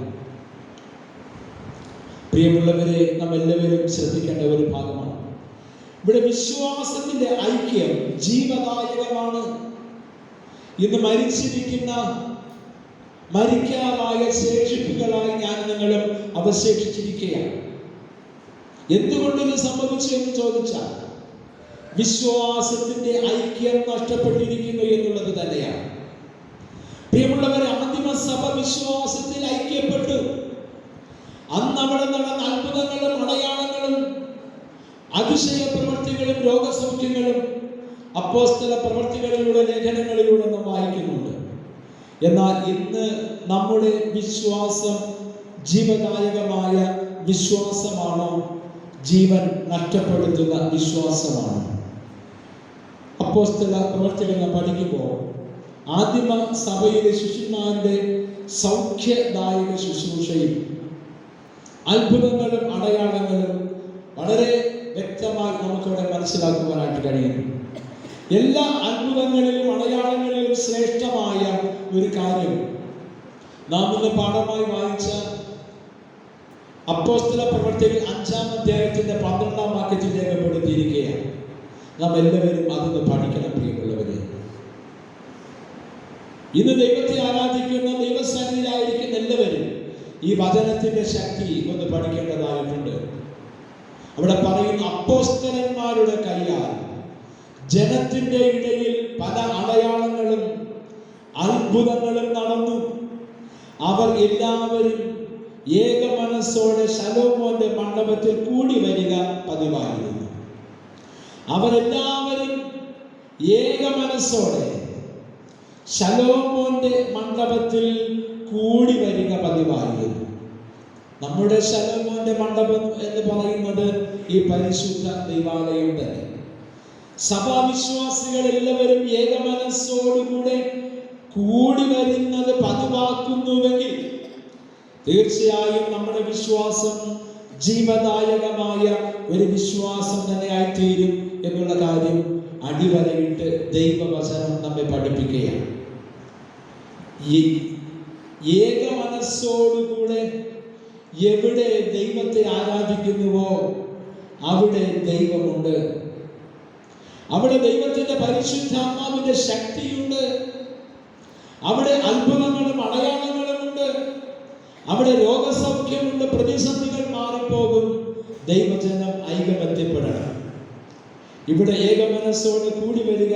Speaker 1: പ്രിയമുള്ളവരെ, നാം എല്ലാവരും ശ്രദ്ധിക്കേണ്ട ഒരു ഭാഗമാണ്. ഇവിടെ വിശ്വാസത്തിന്റെ ഐക്യം ജീവദായകമാണ്. ഇന്ന് മരിച്ചിരിക്കുന്ന, മരിക്കാറായ ശേഷിപ്പുകളായി ഞാൻ നിങ്ങളും അവശേഷിച്ചിരിക്കുകയാണ്. എന്തുകൊണ്ട് ഇത് സംഭവിച്ചു എന്ന് ചോദിച്ചാൽ വിശ്വാസത്തിന്റെ ഐക്യം നഷ്ടപ്പെട്ടിരിക്കുന്നു എന്നുള്ളത് തന്നെയാണ്. പ്രിയമുള്ളവരെ, ആദിമ സഭ വിശ്വാസത്തിൽ ഐക്യപ്പെട്ടു. അന്ന് അവിടെ നടന്ന അത്ഭുതങ്ങളും അടയാളങ്ങളും അതിശയ പ്രവൃത്തികളും രോഗസൗഖ്യങ്ങളും അപ്പോസ്തല പ്രവൃത്തികളിലൂടെ, ലേഖനങ്ങളിലൂടെ നാം വായിക്കുന്നുണ്ട്. എന്നാൽ ഇന്ന് നമ്മുടെ വിശ്വാസം ജീവദായകമായ വിശ്വാസമാണോ, ജീവൻ നഷ്ടപ്പെടുത്തുന്ന വിശ്വാസമാണോ? അപ്പോസ്തല പ്രവൃത്തികൾ നാം പഠിക്കുമ്പോൾ ആദിമ സഭയിലെ ശിഷ്യന്മാരുടെ സൗഖ്യദായക ശുശ്രൂഷയും അത്ഭുതങ്ങളും അടയാളങ്ങളും വളരെ വ്യക്തമായി നമുക്കിവിടെ മനസ്സിലാക്കുവാനായിട്ട് കഴിയുന്നു. എല്ലാ അത്ഭുതങ്ങളിലും അടയാളങ്ങളിലും ശ്രേഷ്ഠമായ ഒരു കാര്യം നാം ഇന്ന് പാഠമായി വായിച്ച അപ്പോസ്തല പ്രവൃത്തികൾ 5-ാം അധ്യായത്തിന്റെ 12-ാം വാക്യത്തിൽ രേഖപ്പെടുത്തിയിരിക്കുകയാണ്. നാം എല്ലാവരും അതൊന്ന് പഠിക്കണം പ്രിയമുള്ളവരെ. ഇന്ന് ദൈവത്തെ ആരാധിക്കുന്ന, ദൈവസന്നിധിയിലായിരിക്കുന്ന എല്ലാവരും ഈ വചനത്തിന്റെ ശക്തി ഒന്ന് പഠിക്കേണ്ടതായിട്ടുണ്ട്. അവിടെ പറയുന്ന അപ്പോസ്തലന്മാരുടെ കയ്യാൽ ജനത്തിന്റെ ഇടയിൽ പല അടയാളങ്ങളും അത്ഭുതങ്ങളും നടന്നു. അവർ എല്ലാവരും ഏക മനസ്സോടെ ശലോമോന്റെ മണ്ഡപത്തിൽ കൂടി വരിക പതിവായിരുന്നു. അവരെല്ലാവരും ഏക മനസ്സോടെ ശലോമോന്റെ മണ്ഡപത്തിൽ കൂടി വരിക പതിവായിരുന്നു. നമ്മുടെ ശലോമോന്റെ മണ്ഡപം എന്ന് പറയുന്നത് ഈ പരിശുദ്ധ ദൈവാലയം തന്നെ. സഭാവിശ്വാസികൾ എല്ലാവരും ഏക മനസ്സോടുകൂടെ കൂടി വരുന്നത് പതിവാക്കുന്നുവെങ്കിൽ തീർച്ചയായും നമ്മുടെ വിശ്വാസം ജീവദായകമായ ഒരു വിശ്വാസം തന്നെ ആയിത്തീരും എന്നുള്ള കാര്യം അടിവരയിട്ട് ദൈവവചനം നമ്മെ പഠിപ്പിക്കുകയാണ്. ഈ ഏക മനസ്സോടുകൂടെ എവിടെ ദൈവത്തെ ആരാധിക്കുന്നുവോ അവിടെ ദൈവമുണ്ട്. അവിടെ ദൈവത്തിന്റെ പരിശുദ്ധാത്മാവിന്റെ ശക്തിയുണ്ട്. അവിടെ അത്ഭുതങ്ങളും അടയാളങ്ങളും ഉണ്ട്. അവിടെ രോഗസൗഖ്യമുണ്ട്. പ്രതിസന്ധികൾ മാറിപ്പോകും. ദൈവജനം ഐകമത്യപ്പെടണം. ഇവിടെ ഏക മനസ്സോടെ കൂടി വരിക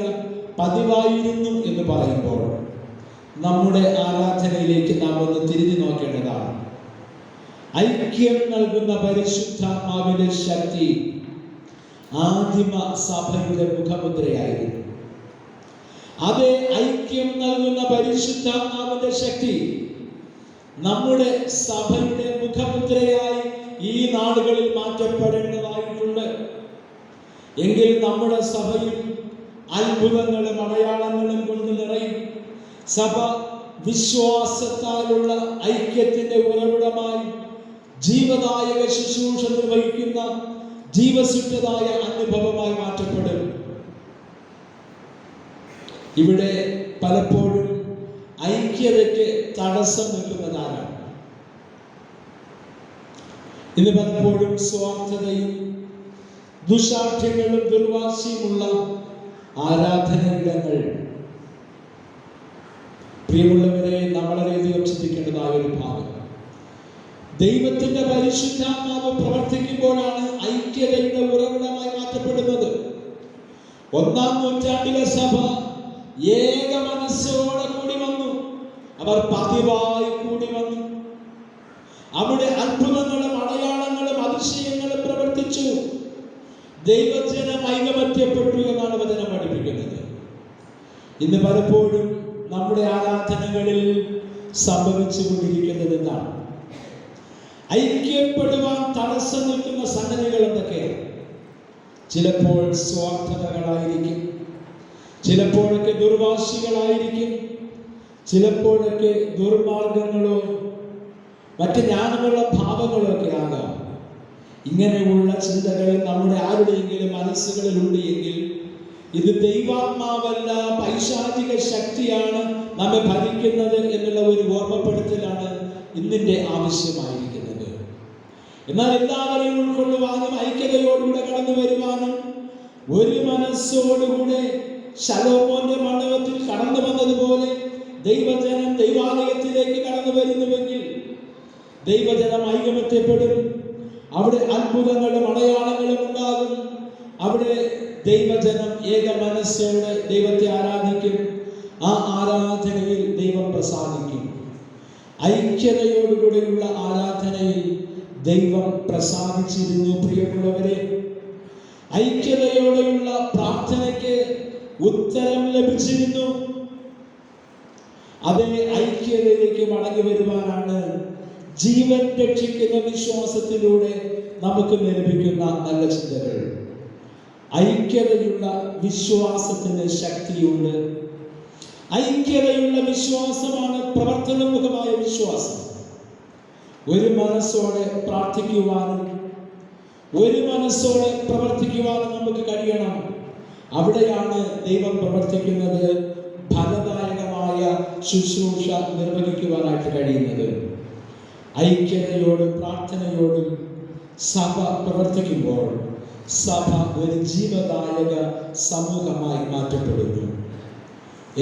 Speaker 1: പതിവായിരുന്നു എന്ന് പറയുമ്പോൾ നമ്മുടെ ആരാധനയിലേക്ക് നാം ഒന്ന് തിരിഞ്ഞു നോക്കേണ്ടതാണ്. ഐക്യം നൽകുന്ന പരിശുദ്ധാത്മാവിന്റെ ശക്തി ആദിമ സഭയുടെ മുഖമുദ്രയായിരുന്നു. അതേ ഐക്യം നൽകുന്ന പരിശുദ്ധാത്മാവിന്റെ ശക്തി നമ്മുടെ സഭയുടെ മുഖമുദ്രയായി ഈ നാടുകളിൽ മാറ്റപ്പെടേണ്ടതായിട്ടുണ്ട്. എങ്കിൽ നമ്മുടെ സഭയിൽ അത്ഭുതങ്ങളും അടയാളങ്ങളും കൊണ്ട് നിറയും. സഭ വിശ്വാസത്താലുള്ള ഐക്യത്തിന്റെ ഉറവിടമായി ജീവദായക ശുശ്രൂഷ നിർവഹിക്കുന്ന ജീവസുറ്റതായ അനുഭവമായി മാറ്റപ്പെടും. ഇവിടെ പലപ്പോഴും ഐക്യതയ്ക്ക് തടസ്സം നിൽക്കുന്നതാണ്. ഇത് പലപ്പോഴും സ്വാർത്ഥതയും ദുശാഠ്യങ്ങളും ദുർവാശിയുമുള്ള ആരാധനയിടങ്ങൾ. പ്രിയമുള്ളവരെ, നാം വളരെയധികം ചിന്തിക്കേണ്ടതായ ഒരു ഭാഗം. ദൈവത്തിന്റെ പരിശുദ്ധാത്മാവ് പ്രവർത്തിക്കുമ്പോഴാണ് ഐക്യതയുടെ ഉറവിടമായി മാറ്റപ്പെടുന്നത്. 1-ാം നൂറ്റാണ്ടിലെ സഭ ഏക മനസ്സോടെ കൂടി വന്നു. അവർ പതിവായി കൂടി വന്നു. അവിടെ അത്ഭുതങ്ങളും അടയാളങ്ങളും അതിശയങ്ങളും പ്രവർത്തിച്ചു. ദൈവജനം ഐകമത്യപ്പെട്ടു എന്നാണ് വചനം പഠിപ്പിക്കുന്നത്. ഇന്ന് പലപ്പോഴും നമ്മുടെ ആരാധനകളിൽ സംഭവിച്ചു കൊണ്ടിരിക്കുന്നത് എന്താണ്? ഐക്യപ്പെടുവാൻ തടസ്സം നിൽക്കുന്ന സംഗതികൾ എന്തൊക്കെയാണ്? ചിലപ്പോൾ സ്വാർത്ഥതകളായിരിക്കും, ചിലപ്പോഴൊക്കെ ദുർവാശികളായിരിക്കും, ചിലപ്പോഴൊക്കെ ദുർമാർഗങ്ങളോ മറ്റ് ജ്ഞാനമുള്ള ഭാവങ്ങളോ ഒക്കെ ആകാം. ഇങ്ങനെയുള്ള ചിന്തകൾ നമ്മുടെ ആരുടെയെങ്കിലും മനസ്സുകളിലുണ്ട് എങ്കിൽ ഇത് ദൈവാത്മാവല്ല, പൈശാചിക ശക്തിയാണ് നമ്മെ ഭരിക്കുന്നത് എന്നുള്ള ഒരു ഓർമ്മപ്പെടുത്തലാണ് ഇന്നിന്റെ ആവശ്യമായിരിക്കുന്നത്. എന്നാൽ എല്ലാവരെയും ഉൾക്കൊള്ളുവാനും ഐക്യതയോടുകൂടെ കടന്നു വരുവാനും ഒരു മനസ്സോടുകൂടെ ശലോമോന്റെ മണ്ഡപത്തിൽ കടന്നു വന്നതുപോലെ ദൈവജനം ദൈവാലയത്തിലേക്ക് കടന്നു വരുന്നുവെങ്കിൽ ദൈവജനം ഐകമത്യപ്പെടും. അവിടെ അത്ഭുതങ്ങളും അടയാളങ്ങളും ഉണ്ടാകും. അവിടെ ദൈവജനം ഏക മനസ്സോടെ ദൈവത്തെ ആരാധിക്കും. ആ ആരാധനയിൽ ദൈവം പ്രസാദിക്കും. ഐക്യതയോടുകൂടിയുള്ള ആരാധനയിൽ ദൈവം പ്രസാദിച്ചിരുന്നു. പ്രിയമുള്ളവരെ, ഐക്യതയോടെയുള്ള പ്രാർത്ഥനയ്ക്ക് ഉത്തരം ലഭിച്ചിരുന്നു. അതേ ഐക്യതയിലേക്ക് മടങ്ങി വരുവാനാണ് ജീവൻ രക്ഷിക്കുന്ന വിശ്വാസത്തിലൂടെ നമുക്ക് ലഭിക്കുന്ന നല്ല ചിന്തകൾ. ഐക്യതയുള്ള വിശ്വാസത്തിന് ശക്തിയുണ്ട്. ഐക്യതയുള്ള വിശ്വാസമാണ് പ്രവർത്തനമുഖമായ വിശ്വാസം. ഒരു മനസ്സോടെ പ്രാർത്ഥിക്കുവാനും ഒരു മനസ്സോടെ പ്രവർത്തിക്കുവാനും നമുക്ക് കഴിയണം. അവിടെയാണ് ദൈവം പ്രവർത്തിക്കുന്നത്, ഫലദായകമായ ശുശ്രൂഷ നിർവഹിക്കുവാനായിട്ട് കഴിയുന്നത്. ഐക്യതയോടും പ്രാർത്ഥനയോടും സഭ പ്രവർത്തിക്കുമ്പോൾ സഭ ഒരു ജീവദായക സമൂഹമായി മാറ്റപ്പെടുന്നു.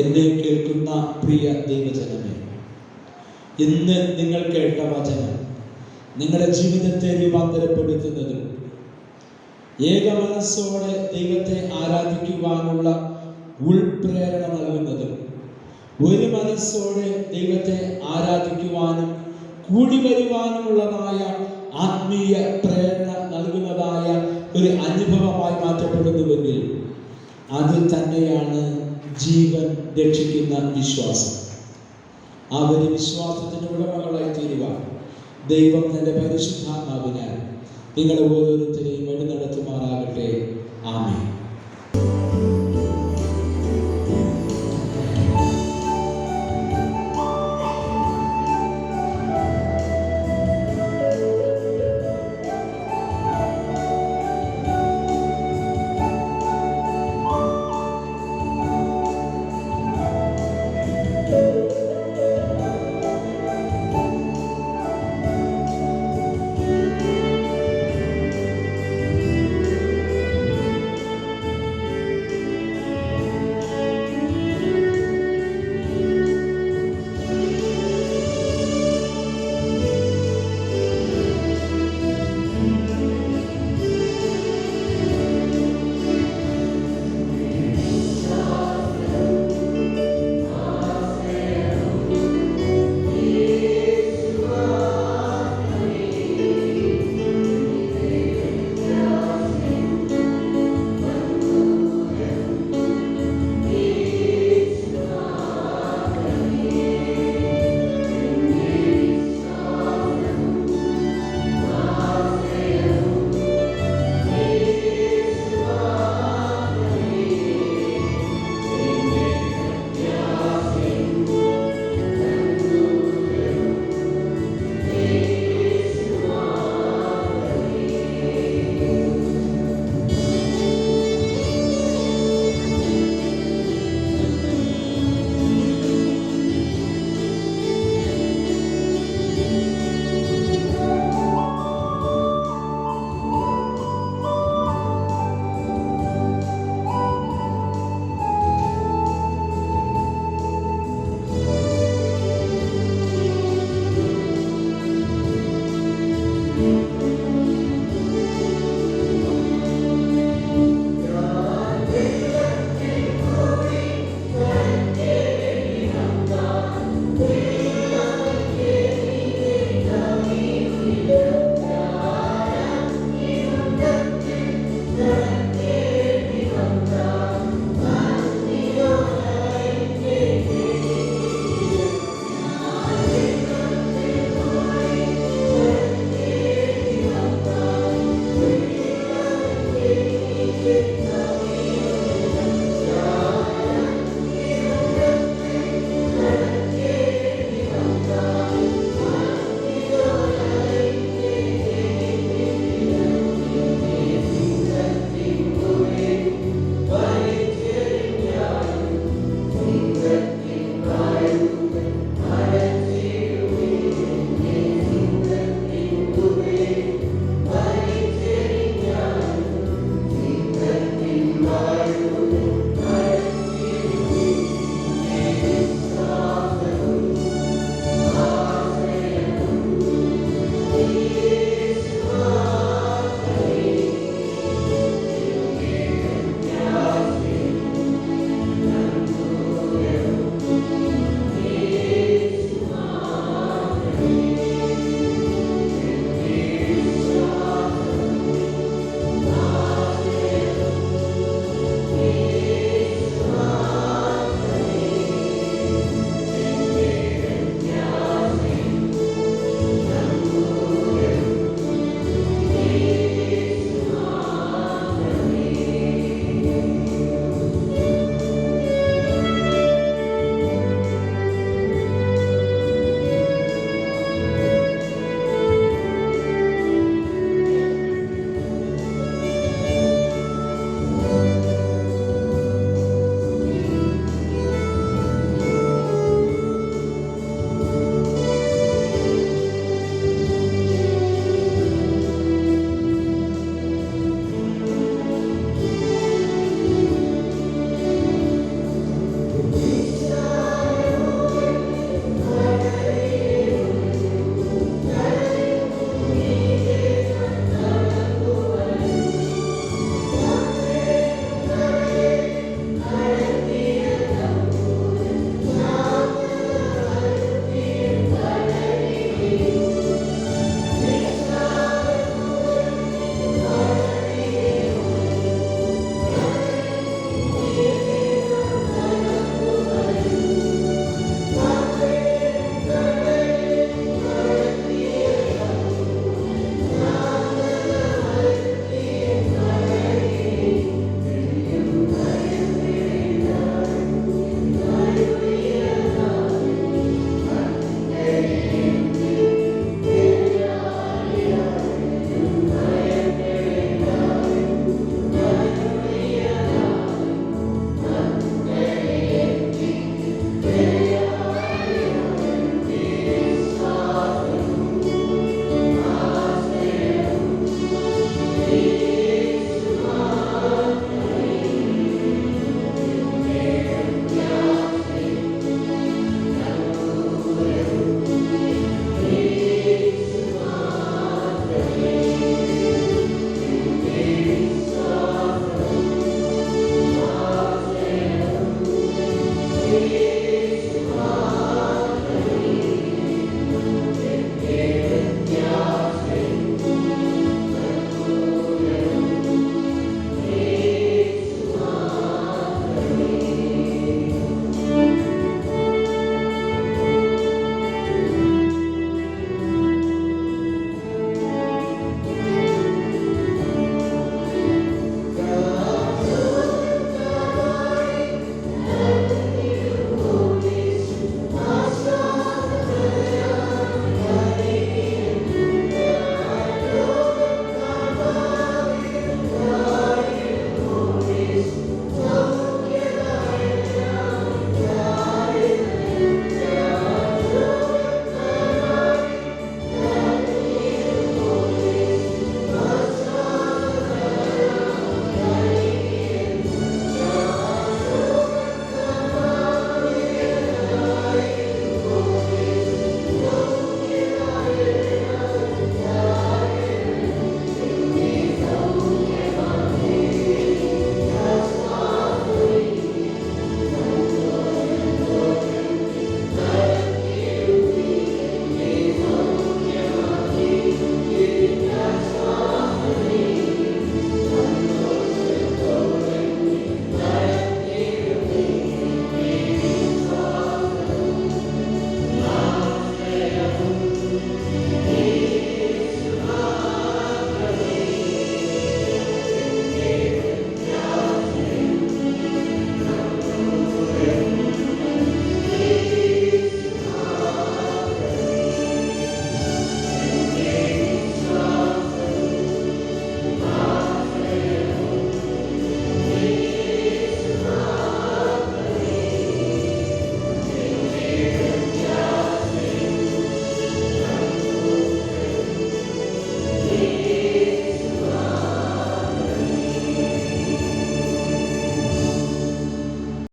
Speaker 1: എന്നെ കേൾക്കുന്ന പ്രിയ ദൈവജനമേ, ഇന്ന് നിങ്ങൾ കേട്ട വചനം നിങ്ങളുടെ ജീവിതത്തെ രൂപാന്തരപ്പെടുത്തുന്നതും ഏക മനസ്സോടെ ദൈവത്തെ ആരാധിക്കുവാനുള്ള ഉൾപ്രേരണ നൽകുന്നതും ഒരു മനസ്സോടെ ദൈവത്തെ ആരാധിക്കുവാനും കൂടി വരുവാനുമുള്ളതായ ആത്മീയ പ്രേരണ നൽകുന്നതായ ഒരു അനുഭവമായി മാറ്റപ്പെടുന്നുവെങ്കിൽ അത് തന്നെയാണ് ജീവൻ രക്ഷിക്കുന്ന വിശ്വാസം. ആ ഒരു വിശ്വാസത്തിന് ഉടമകളായി തീരുവാൻ ദൈവം തന്റെ പരിശുദ്ധാത്മാവിനാൽ നിങ്ങളെ ഓരോരുത്തരെയും വഴി നടത്തുമാറാകട്ടെ. ആമേൻ.